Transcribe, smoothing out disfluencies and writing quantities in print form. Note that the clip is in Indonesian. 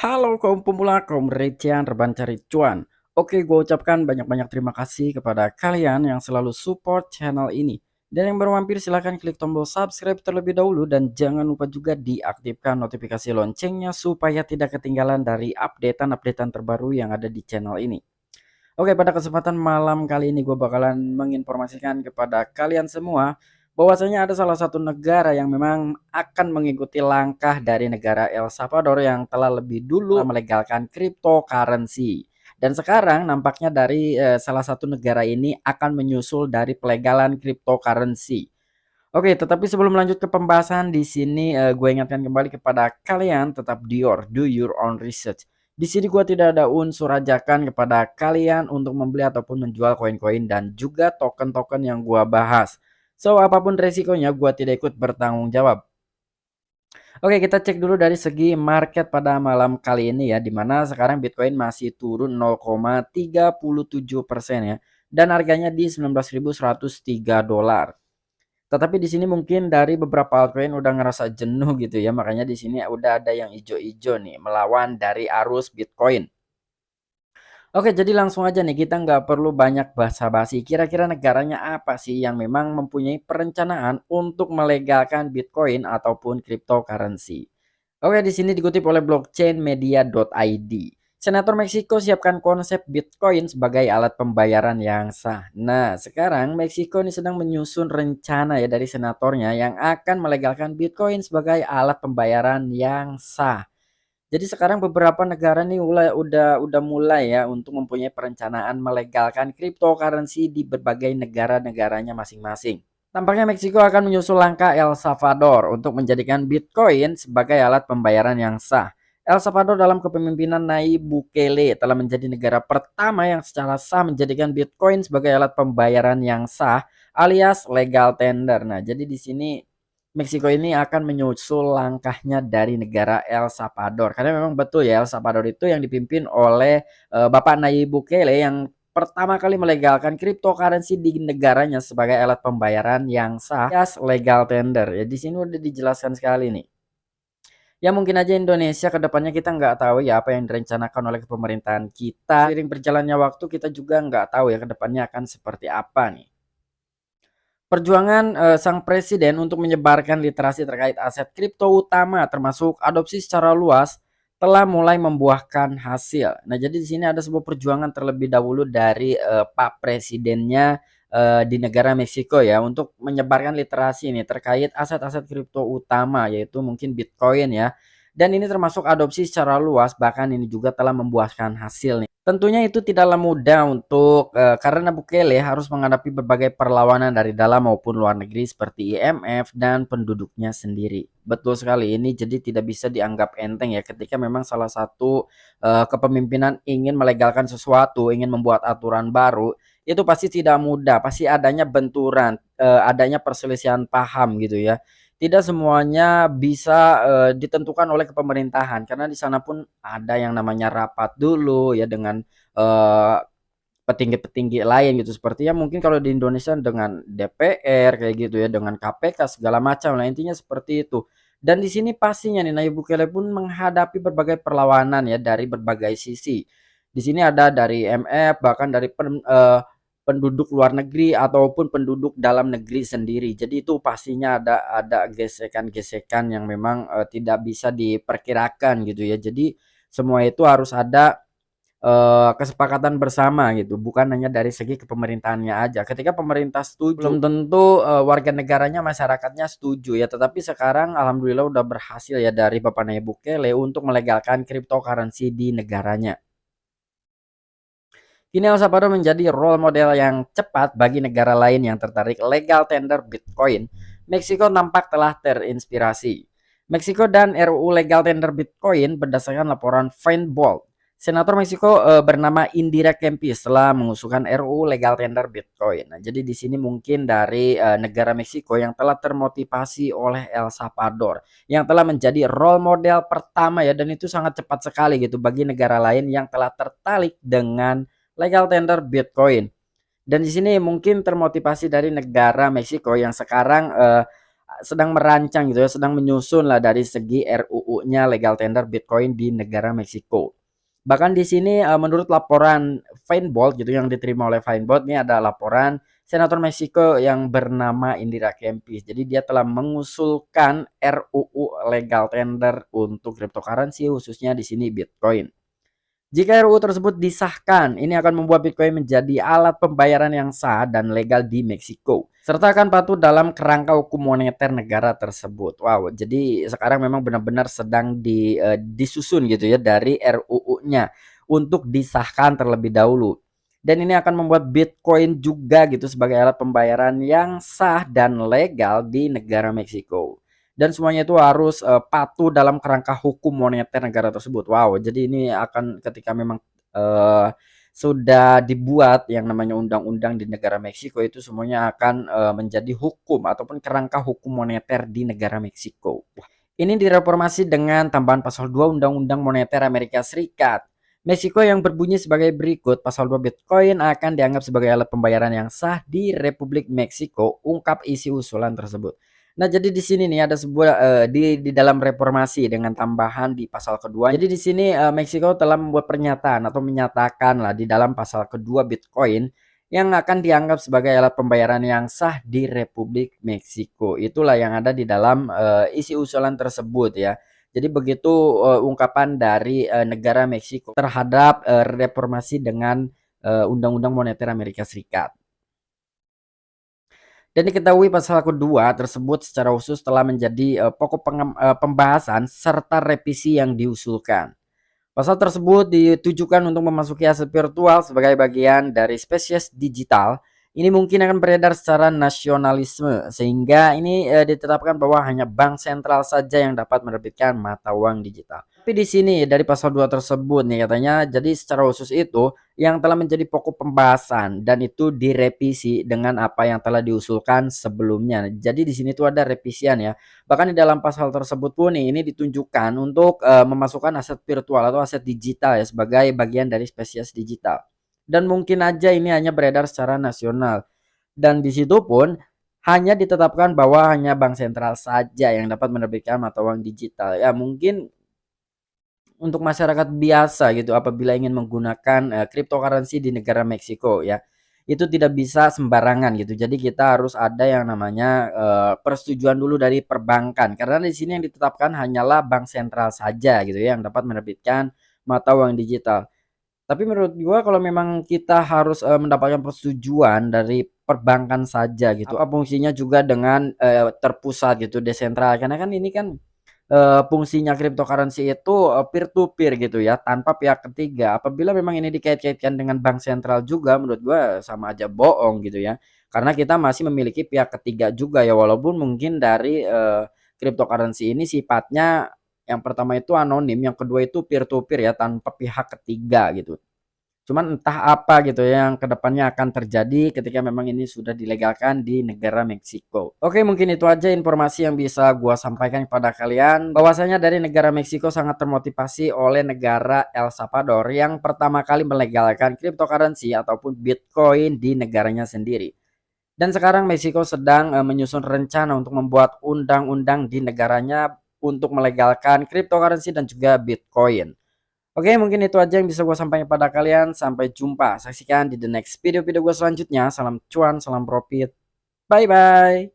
Halo kaum pemula, kaum recehan, reban cari cuan. Oke, gue ucapkan banyak-banyak terima kasih kepada kalian yang selalu support channel ini. Dan yang baru mampir silahkan klik tombol subscribe terlebih dahulu dan jangan lupa juga diaktifkan notifikasi loncengnya supaya tidak ketinggalan dari updatean-updatean terbaru yang ada di channel ini. Oke, pada kesempatan malam kali ini gue bakalan menginformasikan kepada kalian semua bahwasanya ada salah satu negara yang memang akan mengikuti langkah dari negara El Salvador yang telah lebih dulu melegalkan cryptocurrency. Dan sekarang nampaknya dari salah satu negara ini akan menyusul dari pelegalan cryptocurrency. Oke, tetapi sebelum lanjut ke pembahasan di sini gue ingatkan kembali kepada kalian tetap do your own research. Di sini gue tidak ada unsur ajakan kepada kalian untuk membeli ataupun menjual koin-koin dan juga token-token yang gue bahas. So, apapun resikonya gue tidak ikut bertanggung jawab. Oke, kita cek dulu dari segi market pada malam kali ini ya, di mana sekarang Bitcoin masih turun 0,37% ya, dan harganya di 19.103 dolar. Tetapi di sini mungkin dari beberapa altcoin udah ngerasa jenuh gitu ya, makanya di sini udah ada yang ijo-ijo nih melawan dari arus Bitcoin. Oke, jadi langsung aja nih kita nggak perlu banyak basa-basi. Kira-kira negaranya apa sih yang memang mempunyai perencanaan untuk melegalkan Bitcoin ataupun cryptocurrency? Oke, di sini dikutip oleh blockchainmedia.id. Senator Meksiko siapkan konsep Bitcoin sebagai alat pembayaran yang sah. Nah, sekarang Meksiko ini sedang menyusun rencana ya dari senatornya yang akan melegalkan Bitcoin sebagai alat pembayaran yang sah. Jadi sekarang beberapa negara nih udah mulai ya untuk mempunyai perencanaan melegalkan cryptocurrency di berbagai negara-negaranya masing-masing. Tampaknya Meksiko akan menyusul langkah El Salvador untuk menjadikan Bitcoin sebagai alat pembayaran yang sah. El Salvador dalam kepemimpinan Nayib Bukele telah menjadi negara pertama yang secara sah menjadikan Bitcoin sebagai alat pembayaran yang sah alias legal tender. Nah, jadi di sini Meksiko ini akan menyusul langkahnya dari negara El Salvador. Karena memang betul ya El Salvador itu yang dipimpin oleh Bapak Nayib Bukele yang pertama kali melegalkan cryptocurrency di negaranya sebagai alat pembayaran yang sah alias legal tender. Ya di sini udah dijelaskan sekali nih. Ya mungkin aja Indonesia ke depannya kita nggak tahu ya apa yang direncanakan oleh pemerintahan kita. Seiring berjalannya waktu kita juga nggak tahu ya ke depannya akan seperti apa nih. Perjuangan sang presiden untuk menyebarkan literasi terkait aset kripto utama termasuk adopsi secara luas telah mulai membuahkan hasil. Nah, jadi di sini ada sebuah perjuangan terlebih dahulu dari Pak Presidennya di negara Meksiko ya untuk menyebarkan literasi ini terkait aset-aset kripto utama yaitu mungkin Bitcoin ya. Dan ini termasuk adopsi secara luas bahkan ini juga telah membuahkan hasil nih. Tentunya itu tidaklah mudah untuk karena Bukele harus menghadapi berbagai perlawanan dari dalam maupun luar negeri seperti IMF dan penduduknya sendiri. Betul sekali ini jadi tidak bisa dianggap enteng ya ketika memang salah satu kepemimpinan ingin melegalkan sesuatu, ingin membuat aturan baru, itu pasti tidak mudah, pasti adanya benturan, adanya perselisihan paham gitu ya. Tidak semuanya bisa ditentukan oleh kepemerintahan karena di sana pun ada yang namanya rapat dulu ya dengan eh, petinggi-petinggi lain gitu sepertinya mungkin kalau di Indonesia dengan DPR kayak gitu ya dengan KPK segala macam lah intinya seperti itu. Dan di sini pastinya nih Nayib Bukele pun menghadapi berbagai perlawanan ya dari berbagai sisi. Di sini ada dari MF bahkan dari penduduk luar negeri ataupun penduduk dalam negeri sendiri. Jadi itu pastinya ada gesekan-gesekan yang memang tidak bisa diperkirakan gitu ya. Jadi semua itu harus ada kesepakatan bersama gitu, bukan hanya dari segi kepemerintahannya aja. Ketika pemerintah setuju, belum tentu warga negaranya, masyarakatnya setuju ya. Tetapi sekarang alhamdulillah udah berhasil ya dari Bapak Nayib Bukele untuk melegalkan cryptocurrency di negaranya. Kini El Salvador menjadi role model yang cepat bagi negara lain yang tertarik legal tender Bitcoin. Meksiko nampak telah terinspirasi. Meksiko dan RUU legal tender Bitcoin berdasarkan laporan Feinbold. Senator Meksiko bernama Indira Kempis telah mengusulkan RUU legal tender Bitcoin. Nah, jadi di sini mungkin dari negara Meksiko yang telah termotivasi oleh El Salvador, yang telah menjadi role model pertama ya, dan itu sangat cepat sekali gitu bagi negara lain yang telah tertarik dengan legal tender Bitcoin. Dan di sini mungkin termotivasi dari negara Meksiko yang sekarang sedang merancang gitu ya, sedang menyusun lah dari segi RUU-nya legal tender Bitcoin di negara Meksiko. Bahkan di sini menurut laporan Feinbold gitu yang diterima oleh Feinbold, ini ada laporan senator Meksiko yang bernama Indira Kempis. Jadi dia telah mengusulkan RUU legal tender untuk cryptocurrency, khususnya di sini Bitcoin. Jika RUU tersebut disahkan, ini akan membuat Bitcoin menjadi alat pembayaran yang sah dan legal di Meksiko, serta akan patuh dalam kerangka hukum moneter negara tersebut. Wow, jadi sekarang memang benar-benar sedang disusun gitu ya dari RUU-nya untuk disahkan terlebih dahulu. Dan ini akan membuat Bitcoin juga gitu sebagai alat pembayaran yang sah dan legal di negara Meksiko. Dan semuanya itu harus patuh dalam kerangka hukum moneter negara tersebut. Wow, jadi ini akan ketika memang sudah dibuat yang namanya undang-undang di negara Meksiko, itu semuanya akan menjadi hukum ataupun kerangka hukum moneter di negara Meksiko. Ini direformasi dengan tambahan pasal 2 Undang-Undang Moneter Amerika Serikat. Meksiko yang berbunyi sebagai berikut, pasal 2 Bitcoin akan dianggap sebagai alat pembayaran yang sah di Republik Meksiko, ungkap isi usulan tersebut. Nah, jadi di sini nih ada sebuah di dalam reformasi dengan tambahan di pasal kedua. Jadi di sini Meksiko telah membuat pernyataan atau menyatakan lah di dalam pasal kedua Bitcoin yang akan dianggap sebagai alat pembayaran yang sah di Republik Meksiko. Itulah yang ada di dalam isi usulan tersebut ya. Jadi begitu ungkapan dari negara Meksiko terhadap reformasi dengan Undang-Undang Moneter Amerika Serikat. Dan diketahui pasal kedua tersebut secara khusus telah menjadi pokok pembahasan serta revisi yang diusulkan. Pasal tersebut ditujukan untuk memasuki aset virtual sebagai bagian dari spesies digital. Ini mungkin akan beredar secara nasionalisme sehingga ini ditetapkan bahwa hanya bank sentral saja yang dapat menerbitkan mata uang digital. Tapi di sini dari pasal 2 tersebut nih katanya jadi secara khusus itu yang telah menjadi pokok pembahasan dan itu direvisi dengan apa yang telah diusulkan sebelumnya. Jadi di sini tuh ada revisian ya. Bahkan di dalam pasal tersebut pun nih, ini ditunjukkan untuk memasukkan aset virtual atau aset digital ya sebagai bagian dari spesies digital. Dan mungkin aja ini hanya beredar secara nasional. Dan di situ pun hanya ditetapkan bahwa hanya bank sentral saja yang dapat menerbitkan mata uang digital. Ya mungkin untuk masyarakat biasa gitu apabila ingin menggunakan cryptocurrency di negara Meksiko ya itu tidak bisa sembarangan gitu. Jadi kita harus ada yang namanya persetujuan dulu dari perbankan karena di sini yang ditetapkan hanyalah bank sentral saja gitu ya yang dapat menerbitkan mata uang digital. Tapi menurut gua kalau memang kita harus mendapatkan persetujuan dari perbankan saja gitu. Apa fungsinya juga dengan terpusat gitu, desentral karena kan ini kan fungsinya cryptocurrency itu peer to peer gitu ya, tanpa pihak ketiga. Apabila memang ini dikait-kaitkan dengan bank sentral juga menurut gua sama aja bohong gitu ya. Karena kita masih memiliki pihak ketiga juga ya, walaupun mungkin dari cryptocurrency ini sifatnya yang pertama itu anonim, yang kedua itu peer to peer ya, tanpa pihak ketiga gitu. Cuman entah apa gitu ya yang kedepannya akan terjadi ketika memang ini sudah dilegalkan di negara Meksiko. Oke, mungkin itu aja informasi yang bisa gua sampaikan kepada kalian. Bahwasanya dari negara Meksiko sangat termotivasi oleh negara El Salvador yang pertama kali melegalkan cryptocurrency ataupun Bitcoin di negaranya sendiri. Dan sekarang Meksiko sedang menyusun rencana untuk membuat undang-undang di negaranya untuk melegalkan cryptocurrency dan juga Bitcoin. Oke, mungkin itu aja yang bisa gue sampaikan pada kalian. Sampai jumpa. Saksikan di the next video-video gue selanjutnya. Salam cuan, salam profit. Bye-bye.